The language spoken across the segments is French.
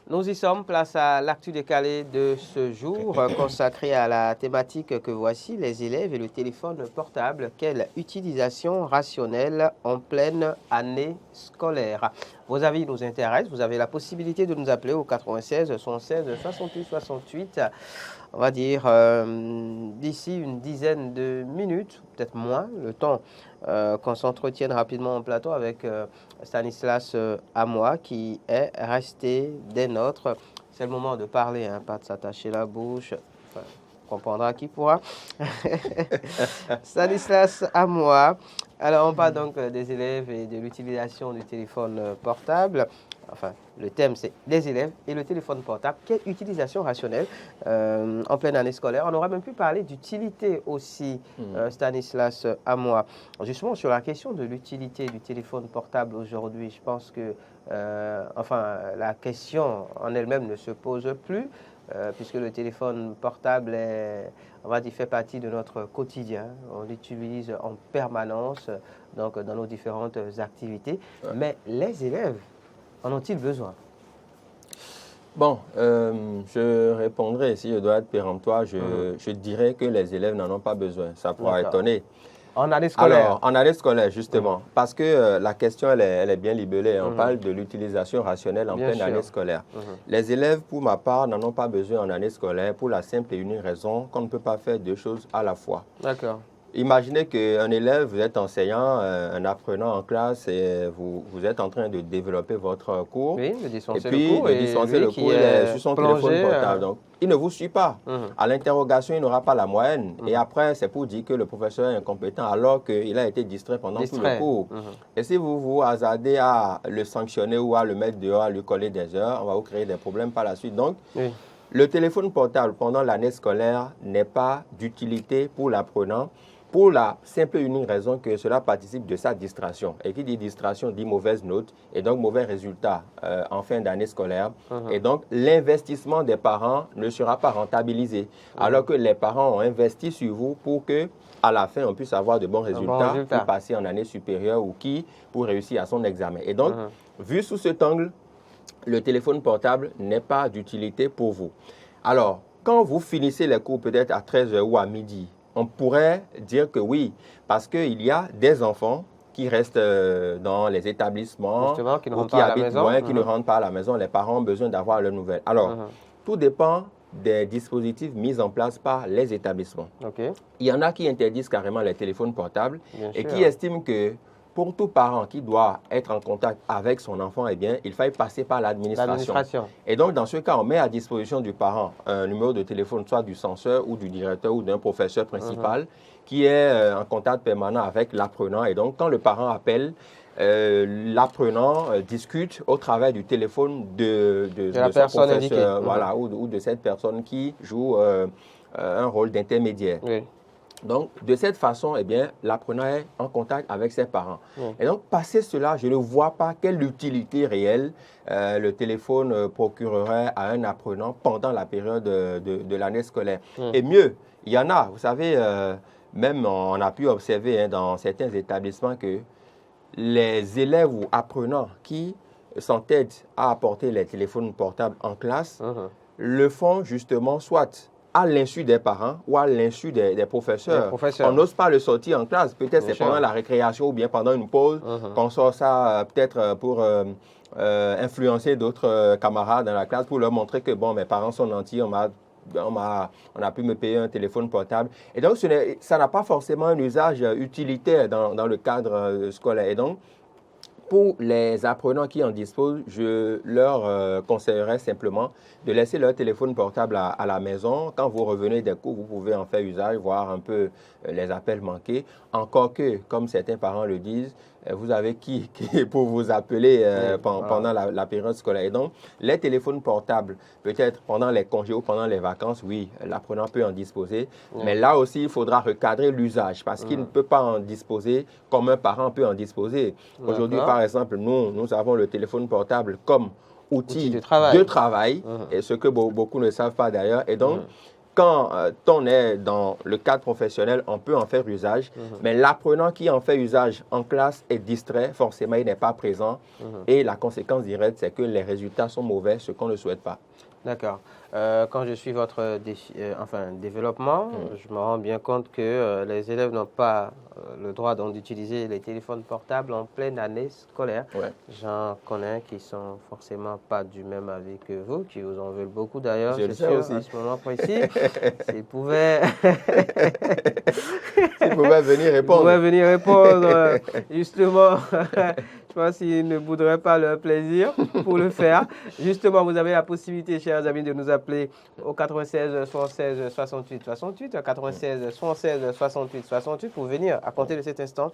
Nous y sommes, place à l'actu décalé de ce jour, consacré à la thématique que voici, les élèves et le téléphone portable. Quelle utilisation rationnelle en pleine année scolaire? Vos avis nous intéressent. Vous avez la possibilité de nous appeler au 96 76 68 68. On va dire d'ici une dizaine de minutes, peut-être moins, le temps qu'on s'entretienne rapidement en plateau avec Stanislas Amoa qui est resté des nôtres. C'est le moment de parler, hein, pas de s'attacher la bouche. Enfin, on comprendra qui pourra. Stanislas Amoa. Alors, on parle donc des élèves et de l'utilisation du téléphone portable. Enfin, le thème, c'est des élèves et le téléphone portable. Quelle utilisation rationnelle en pleine année scolaire? On aurait même pu parler d'utilité aussi, Stanislas Amoa. Justement, sur la question de l'utilité du téléphone portable aujourd'hui, je pense que la question en elle-même ne se pose plus, puisque le téléphone portable fait partie de notre quotidien. On l'utilise en permanence donc, dans nos différentes activités. Ouais. Mais les élèves, en ont-ils besoin? Bon, je répondrai, si je dois être péremptoire, je dirais que les élèves n'en ont pas besoin. Ça pourra étonner. En année scolaire? Alors, en année scolaire, justement, parce que la question, elle est bien libellée. On parle de l'utilisation rationnelle en pleine année scolaire. Les élèves, pour ma part, n'en ont pas besoin en année scolaire pour la simple et unique raison qu'on ne peut pas faire deux choses à la fois. D'accord. Imaginez qu'un élève, vous êtes enseignant, un apprenant en classe et vous êtes en train de développer votre cours. Oui, de dispenser le cours. Et dispenser le cours, il est sur son téléphone portable. Donc, il ne vous suit pas. À l'interrogation, il n'aura pas la moyenne. Et après, c'est pour dire que le professeur est incompétent alors qu'il a été distrait pendant tout le cours. Et si vous vous hasardez à le sanctionner ou à le mettre dehors, à lui coller des heures, on va vous créer des problèmes par la suite. Donc, le téléphone portable pendant l'année scolaire n'est pas d'utilité pour l'apprenant, pour la simple et unique raison que cela participe de sa distraction. Et qui dit distraction dit mauvaise note et donc mauvais résultat en fin d'année scolaire. Et donc, l'investissement des parents ne sera pas rentabilisé. Alors que les parents ont investi sur vous pour que, à la fin, on puisse avoir de bons résultats pour passer en année supérieure ou pour réussir à son examen. Et donc, vu sous cet angle, le téléphone portable n'est pas d'utilité pour vous. Alors, quand vous finissez les cours peut-être à 13h ou à midi, on pourrait dire que oui, parce qu'il y a des enfants qui restent dans les établissements, qui ne rentrent pas à la maison. Qui ne rentrent pas à la maison. Les parents ont besoin d'avoir leurs nouvelles. Alors, tout dépend des dispositifs mis en place par les établissements. Il y en a qui interdisent carrément les téléphones portables qui estiment que pour tout parent qui doit être en contact avec son enfant, eh bien, il faille passer par l'administration. Et donc, dans ce cas, on met à disposition du parent un numéro de téléphone, soit du censeur ou du directeur ou d'un professeur principal qui est en contact permanent avec l'apprenant. Et donc, quand le parent appelle, l'apprenant discute au travers du téléphone de la personne indiquée. Voilà, ou de cette personne qui joue un rôle d'intermédiaire. Donc, de cette façon, eh bien, l'apprenant est en contact avec ses parents. Et donc, passé cela, je ne vois pas quelle utilité réelle le téléphone procurerait à un apprenant pendant la période de l'année scolaire. Et mieux, il y en a, vous savez, même on a pu observer dans certains établissements que les élèves ou apprenants qui s'entêtent à apporter les téléphones portables en classe le font justement soit à l'insu des parents ou à l'insu des professeurs. On n'ose pas le sortir en classe. Peut-être c'est pendant la récréation ou bien pendant une pause qu'on sort ça peut-être pour influencer d'autres camarades dans la classe pour leur montrer que bon, mes parents sont gentils, on a pu me payer un téléphone portable. Et donc, ça n'a pas forcément un usage utilitaire dans le cadre scolaire. Et donc, pour les apprenants qui en disposent, je leur conseillerais simplement de laisser leur téléphone portable à la maison. Quand vous revenez des cours, vous pouvez en faire usage, voir un peu les appels manqués. Encore que, comme certains parents le disent, vous avez qui pour vous appeler pendant la période scolaire. Et donc, les téléphones portables, peut-être pendant les congés ou pendant les vacances, oui, l'apprenant peut en disposer. Mais là aussi, il faudra recadrer l'usage parce qu'il ne peut pas en disposer comme un parent peut en disposer. Aujourd'hui, par exemple, nous avons le téléphone portable comme outil de travail et ce que beaucoup ne savent pas d'ailleurs. Et donc, quand on est dans le cadre professionnel, on peut en faire usage, mais l'apprenant qui en fait usage en classe est distrait, forcément il n'est pas présent, et la conséquence directe, c'est que les résultats sont mauvais, ce qu'on ne souhaite pas. D'accord. Quand je suis votre développement, je me rends bien compte que les élèves n'ont pas le droit d'utiliser les téléphones portables en pleine année scolaire. Ouais. J'en connais qui sont forcément pas du même avis que vous, qui vous en veulent beaucoup d'ailleurs. Je le sais aussi. À ce moment précis, s'ils pouvaient... S'ils pouvaient venir répondre. Ils pouvaient venir répondre, justement. Je pense qu'ils ne boudraient pas leur plaisir pour le faire. Justement, vous avez la possibilité, chers amis, de nous appeler au 96 76 68 68, 96 76 68 68 pour venir, à compter de cet instant,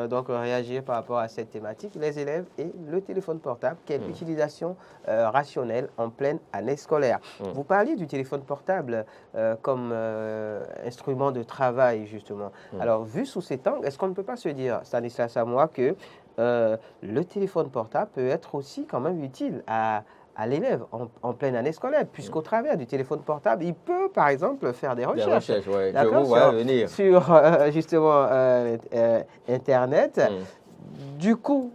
donc réagir par rapport à cette thématique, les élèves et le téléphone portable, quelle utilisation rationnelle en pleine année scolaire. Vous parliez du téléphone portable comme instrument de travail, justement. Alors, vu sous cet angle, est-ce qu'on ne peut pas se dire, Stanislas Samois, que le téléphone portable peut être aussi quand même utile à l'élève en pleine année scolaire, puisqu'au travers du téléphone portable, il peut par exemple faire des recherches. Des recherches, oui. Je vous vois venir. Sur justement Internet. Du coup,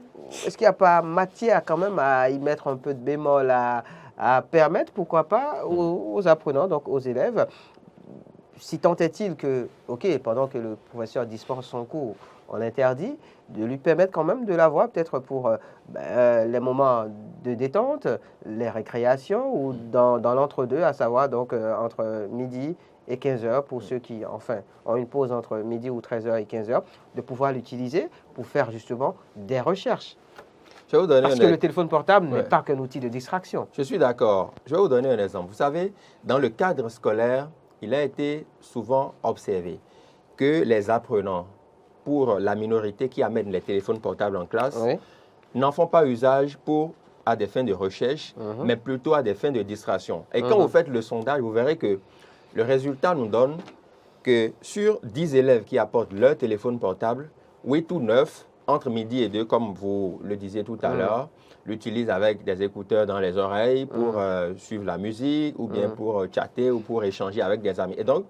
est-ce qu'il n'y a pas matière quand même à y mettre un peu de bémol, à permettre, pourquoi pas, aux apprenants, donc aux élèves, si tant est-il que, ok, pendant que le professeur dispense son cours, on interdit, de lui permettre quand même de l'avoir peut-être pour les moments de détente, les récréations ou dans l'entre-deux, à savoir donc entre midi et 15h pour ceux qui enfin ont une pause entre midi ou 13h et 15h, de pouvoir l'utiliser pour faire justement des recherches. Je vais vous donner Parce que le téléphone portable n'est pas qu'un outil de distraction. Je suis d'accord. Je vais vous donner un exemple. Vous savez, dans le cadre scolaire, il a été souvent observé que les apprenants, pour la minorité qui amène les téléphones portables en classe, n'en font pas usage à des fins de recherche, mais plutôt à des fins de distraction. Et quand vous faites le sondage, vous verrez que le résultat nous donne que sur 10 élèves qui apportent leur téléphone portable, 8 ou 9, entre midi et 2, comme vous le disiez tout à l'heure, l'utilisent avec des écouteurs dans les oreilles pour suivre la musique ou bien pour chatter ou pour échanger avec des amis. Et donc,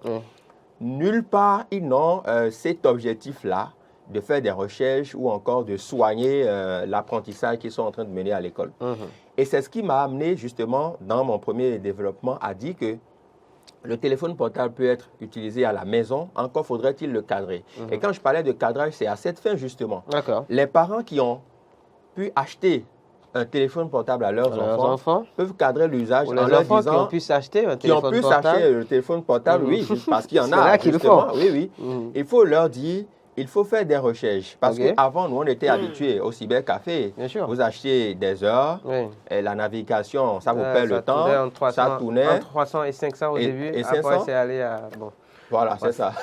nulle part, ils n'ont cet objectif-là de faire des recherches ou encore de soigner l'apprentissage qu'ils sont en train de mener à l'école. Et c'est ce qui m'a amené justement, dans mon premier développement, à dire que le téléphone portable peut être utilisé à la maison, encore faudrait-il le cadrer. Et quand je parlais de cadrage, c'est à cette fin justement. Les parents qui ont pu acheter un téléphone portable à leurs enfants peuvent cadrer l'usage en leur disant qui ont pu s'acheter un téléphone portable. Acheter le téléphone portable, oui, parce qu'il y en a qui le font. Oui. Il faut leur dire, il faut faire des recherches. Parce qu'avant, nous, on était habitués au cybercafé. Vous achetiez des heures, et la navigation, ça vous paie le temps, ça tournait. Entre 300 et 500 au début, et 500. Après c'est allé à... Bon. Voilà, c'est ça.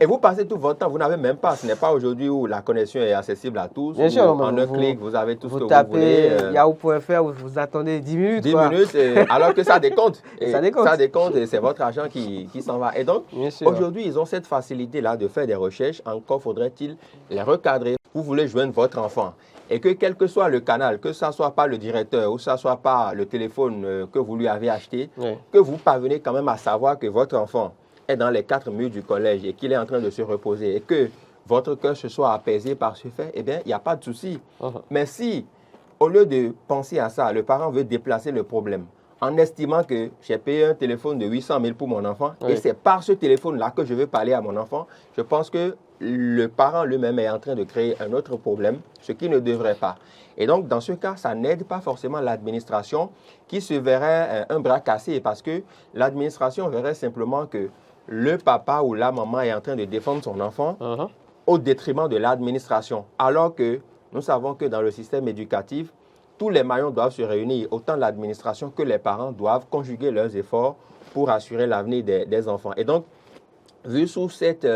Et vous passez tout votre temps, vous n'avez même pas, ce n'est pas aujourd'hui où la connexion est accessible à tous. Bien sûr, en un clic, vous avez tout ce que vous voulez. Vous tapez yahoo.fr, vous attendez 10 minutes. 10 minutes, alors que ça décompte. Ça décompte et c'est votre argent qui s'en va. Et donc, aujourd'hui, ils ont cette facilité-là de faire des recherches. Encore faudrait-il les recadrer. Vous voulez joindre votre enfant. Et que quel que soit le canal, que ce ne soit pas le directeur ou que ce ne soit pas le téléphone que vous lui avez acheté, que vous parvenez quand même à savoir que votre enfant est dans les 4 murs du collège et qu'il est en train de se reposer et que votre cœur se soit apaisé par ce fait, eh bien, il n'y a pas de souci. Mais si, au lieu de penser à ça, le parent veut déplacer le problème en estimant que j'ai payé un téléphone de 800 000 pour mon enfant et c'est par ce téléphone-là que je veux parler à mon enfant, je pense que le parent lui-même est en train de créer un autre problème, ce qui ne devrait pas. Et donc, dans ce cas, ça n'aide pas forcément l'administration qui se verrait un bras cassé parce que l'administration verrait simplement que le papa ou la maman est en train de défendre son enfant au détriment de l'administration. Alors que nous savons que dans le système éducatif, tous les maillons doivent se réunir. Autant l'administration que les parents doivent conjuguer leurs efforts pour assurer l'avenir des enfants. Et donc, vu sous cette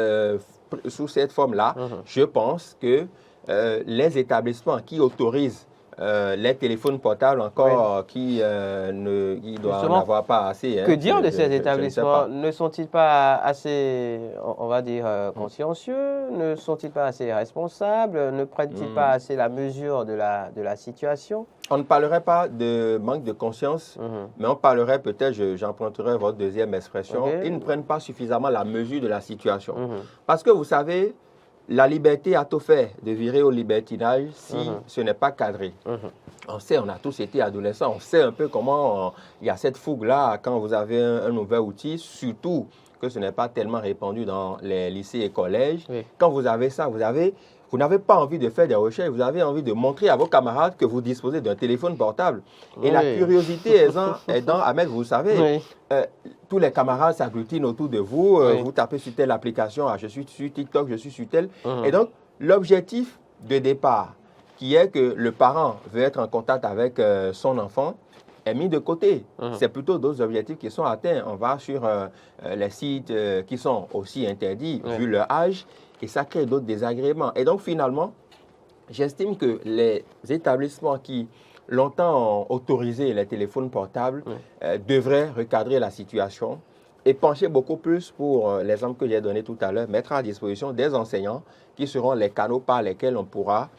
forme-là, je pense que les établissements qui autorisent les téléphones portables encore qui ne doivent n'en avoir pas assez. Que dire de ces établissements? Ne sont-ils pas assez, on va dire, consciencieux? ne sont-ils pas assez responsables? Ne prennent-ils pas assez la mesure de la situation? On ne parlerait pas de manque de conscience, mais on parlerait peut-être, j'emprunterai votre deuxième expression, ils ne prennent pas suffisamment la mesure de la situation. Parce que vous savez, la liberté a tout fait de virer au libertinage si ce n'est pas cadré. On sait, on a tous été adolescents, on sait un peu comment il y a cette fougue-là quand vous avez un nouvel outil, surtout que ce n'est pas tellement répandu dans les lycées et collèges. Quand vous avez ça, vous n'avez pas envie de faire des recherches, vous avez envie de montrer à vos camarades que vous disposez d'un téléphone portable. Et la curiosité aidant à mettre, vous savez, tous les camarades s'agglutinent autour de vous, vous tapez sur telle application, je suis sur TikTok, je suis sur telle. Et donc, l'objectif de départ, qui est que le parent veut être en contact avec son enfant, est mis de côté. C'est plutôt d'autres objectifs qui sont atteints. On va sur les sites qui sont aussi interdits, vu leur âge, et ça crée d'autres désagréments. Et donc, finalement, j'estime que les établissements qui longtemps ont autorisé les téléphones portables devraient recadrer la situation et pencher beaucoup plus pour l'exemple que j'ai donné tout à l'heure, mettre à disposition des enseignants qui seront les canaux par lesquels on pourra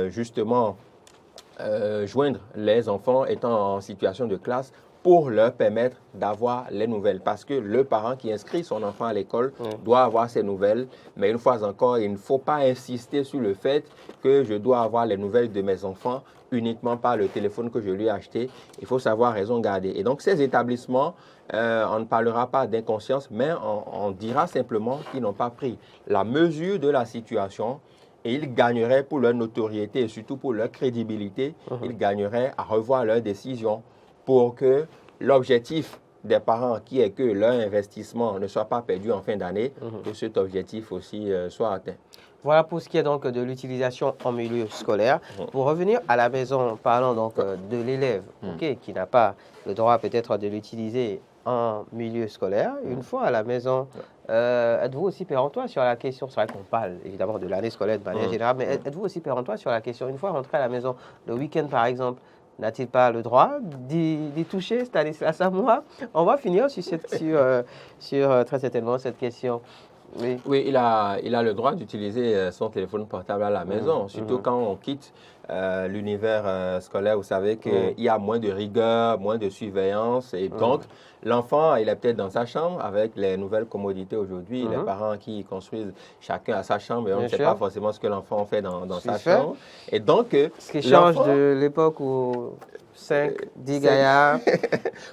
justement joindre les enfants étant en situation de classe pour leur permettre d'avoir les nouvelles. Parce que le parent qui inscrit son enfant à l'école doit avoir ces nouvelles. Mais une fois encore, il ne faut pas insister sur le fait que je dois avoir les nouvelles de mes enfants uniquement par le téléphone que je lui ai acheté. Il faut savoir raison garder. Et donc, ces établissements, on ne parlera pas d'inconscience, mais on dira simplement qu'ils n'ont pas pris la mesure de la situation. Et ils gagneraient pour leur notoriété et surtout pour leur crédibilité, ils gagneraient à revoir leurs décisions pour que l'objectif des parents, qui est que leur investissement ne soit pas perdu en fin d'année, que cet objectif aussi soit atteint. Voilà pour ce qui est donc de l'utilisation en milieu scolaire. Pour revenir à la maison, parlant donc de l'élève qui n'a pas le droit peut-être de l'utiliser en milieu scolaire, une fois à la maison, êtes-vous aussi péremptoire sur la question? C'est vrai qu'on parle évidemment de l'année scolaire de manière générale, mais êtes-vous aussi péremptoire sur la question? Une fois rentré à la maison, le week-end par exemple, n'a-t-il pas le droit d'y toucher Stanislas Amoah? On va finir sur très certainement cette question. Oui, il a le droit d'utiliser son téléphone portable à la maison, surtout quand on quitte l'univers scolaire. Vous savez qu'il y a moins de rigueur, moins de surveillance. Et donc, l'enfant, il est peut-être dans sa chambre avec les nouvelles commodités aujourd'hui. Les parents qui construisent chacun à sa chambre et on ne sait pas forcément ce que l'enfant fait dans sa chambre. Et donc, ce qui change de l'époque où 5, 10 gaillards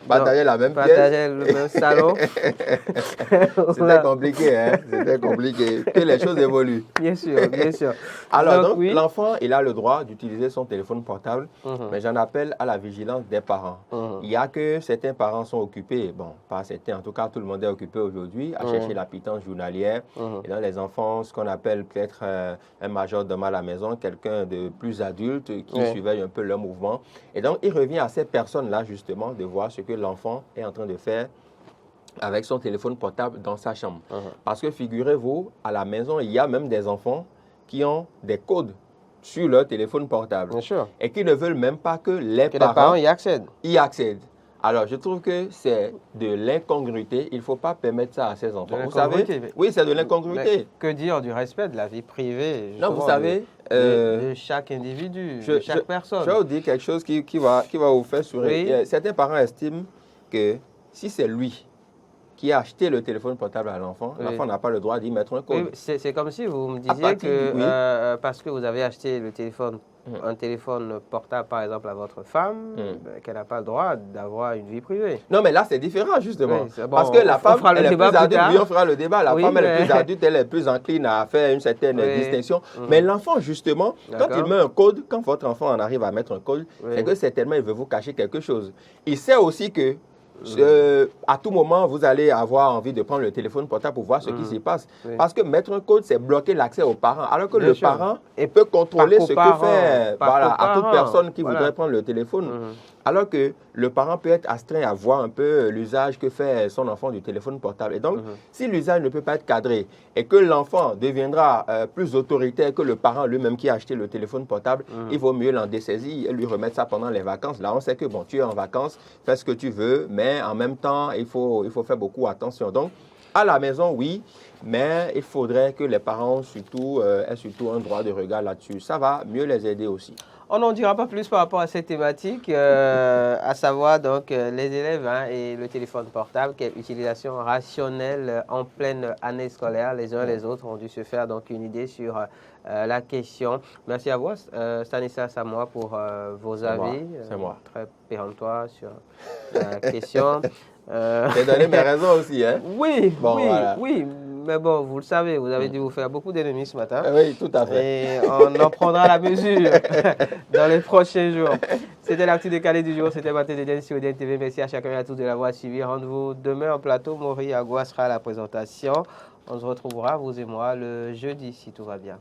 partageaient la même pièce. Partageaient le même salon. C'était compliqué, hein? C'était compliqué. Que les choses évoluent. Bien sûr, bien sûr. Alors, donc l'enfant, il a le droit d'utiliser son téléphone portable, mais j'en appelle à la vigilance des parents. Il y a que certains parents sont occupés, bon, pas certains, en tout cas, tout le monde est occupé aujourd'hui à chercher la pitance journalière. Et dans les enfants, ce qu'on appelle peut-être un majordome à la maison, quelqu'un de plus adulte qui surveille un peu leur mouvement. Et donc, il revient à ces personnes-là, justement, de voir ce que l'enfant est en train de faire avec son téléphone portable dans sa chambre. Parce que figurez-vous, à la maison, il y a même des enfants qui ont des codes sur leur téléphone portable. Bien sûr. Et qui ne veulent même pas que les parents y accèdent. Alors, je trouve que c'est de l'incongruité. Il ne faut pas permettre ça à ces enfants. Vous savez, oui, c'est de l'incongruité. Que dire du respect de la vie privée? Non, vous savez, de chaque individu, de chaque personne. Je vais vous dire quelque chose qui va vous faire sourire. Certains parents estiment que si c'est lui qui a acheté le téléphone portable à l'enfant, l'enfant n'a pas le droit d'y mettre un code. Oui, c'est comme si vous me disiez que parce que vous avez acheté le téléphone, un téléphone portable, par exemple, à votre femme, qu'elle n'a pas le droit d'avoir une vie privée. Non, mais là, c'est différent, justement. Oui, bon, parce que la femme, elle est plus adulte. Oui, on fera le débat. La femme, elle est plus adulte, elle est plus encline à faire une certaine distinction. Mais l'enfant, justement, quand il met un code, quand votre enfant en arrive à mettre un code, c'est que certainement, il veut vous cacher quelque chose. Il sait aussi que à tout moment, vous allez avoir envie de prendre le téléphone portable pour voir ce qui s'y passe. Parce que mettre un code, c'est bloquer l'accès aux parents. Alors que le parent peut contrôler ce que fait à toute personne qui voudrait prendre le téléphone. Alors que le parent peut être astreint à voir un peu l'usage que fait son enfant du téléphone portable. Et donc, si l'usage ne peut pas être cadré et que l'enfant deviendra plus autoritaire que le parent lui-même qui a acheté le téléphone portable, il vaut mieux l'en dessaisir et lui remettre ça pendant les vacances. Là, on sait que, bon, tu es en vacances, fais ce que tu veux, mais en même temps, il faut faire beaucoup attention. Donc, À la maison, oui, mais il faudrait que les parents surtout aient surtout un droit de regard là-dessus. Ça va mieux les aider aussi. On n'en dira pas plus par rapport à cette thématique, à savoir donc les élèves et le téléphone portable, quelle utilisation rationnelle en pleine année scolaire. Les uns et les autres ont dû se faire donc une idée sur la question. Merci à vous, Stanislas Samoa, pour vos avis. C'est moi. Très péremptoires sur la question. J'ai donné mes raisons aussi, hein? Oui, bon, oui, voilà. oui. Mais bon, vous le savez, vous avez dû vous faire beaucoup d'ennemis ce matin. Oui, tout à fait. Et on en prendra la mesure dans les prochains jours. C'était l'actu décalé du jour. C'était Matin de sur DNTV. Merci à chacun et à tous de l'avoir suivi. Rendez-vous demain en plateau. Maury Agua sera à la présentation. On se retrouvera, vous et moi, le jeudi, si tout va bien.